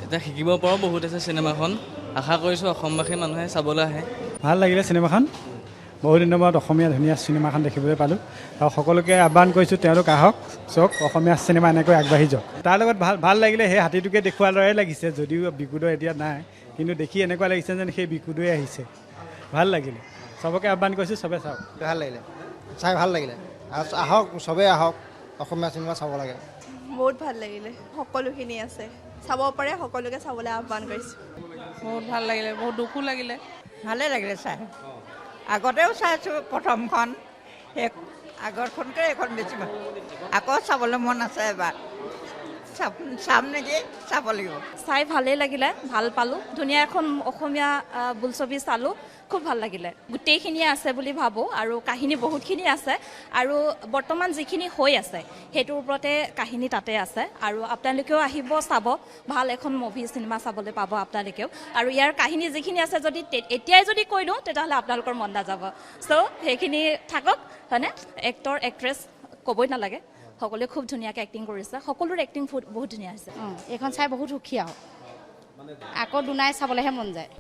এতিয়া শিকিব পৰাও বহুত আছে চিনেমাখন। আশা কৰিছোঁ অসমবাসী মানুহে চাবলৈ আহে। ভাল লাগিলে চিনেমাখন। বহুত দিনৰ মূৰত অসমীয়া ধুনীয়া চিনেমাখন দেখিবলৈ পালোঁ আৰু সকলোকে আহ্বান কৰিছোঁ তেওঁলোক আহক চাওক অসমীয়া চিনেমা এনেকৈ আগবাঢ়ি যাওক। তাৰ লগত ভাল লাগিলে সেই হাতীটোকে দেখুওৱাৰ দৰে লাগিছে, যদিও বিকুদৰ এতিয়া নাই, কিন্তু দেখি এনেকুৱা লাগিছে যেন সেই বিকুদৰে আহিছে। ভাল লাগিলে, চবকে আহ্বান কৰিছোঁ, চবে চাওক। ভাল লাগিলে, চাই ভাল লাগিলে। আৰু আহক, চবেই আহক, অসমীয়া চিনেমা চাব লাগে। বহুত ভাল লাগিলে, সকলোখিনি আছে, চাব পাৰে, সকলোকে চাবলৈ আহ্বান কৰিছোঁ। বহুত ভাল লাগিলে, বহুত দুখো লাগিলে। ভালে লাগিলে চাই। আগতেও চাইছোঁ প্ৰথমখন, সেই আগৰখনকে এইখন বেছি ভাল। আকৌ চাবলৈ মন আছে এবাৰ, চাম নেকি, চাব লাগিব। চাই ভালেই লাগিলে, ভাল পালোঁ। ধুনীয়া এখন অসমীয়া বোলছবি চালোঁ, খুব ভাল লাগিলে। গোটেইখিনিয়ে আছে বুলি ভাবোঁ আৰু কাহিনী বহুতখিনি আছে আৰু বৰ্তমান যিখিনি হৈ আছে সেইটোৰ ওপৰতে কাহিনী তাতে আছে আৰু আপোনালোকেও আহিব চাব। ভাল এখন মুভি চিনেমা চাবলৈ পাব আপোনালোকেও। আৰু ইয়াৰ কাহিনী যিখিনি আছে যদি এতিয়াই যদি কৈ দিওঁ তেতিয়াহ'লে আপোনালোকৰ মন নাযাব। চ' সেইখিনি থাকক, হয়নে? এক্টৰ এক্ট্ৰেছ ক'বই নালাগে, সকলোৱে খুব ধুনীয়াকৈ এক্টিং কৰিছে। সকলোৰে এক্টিং বহুত ধুনীয়া হৈছে। এইখন চাই বহুত সুখী আৰু আকৌ দুনাই চাবলৈহে মন যায়।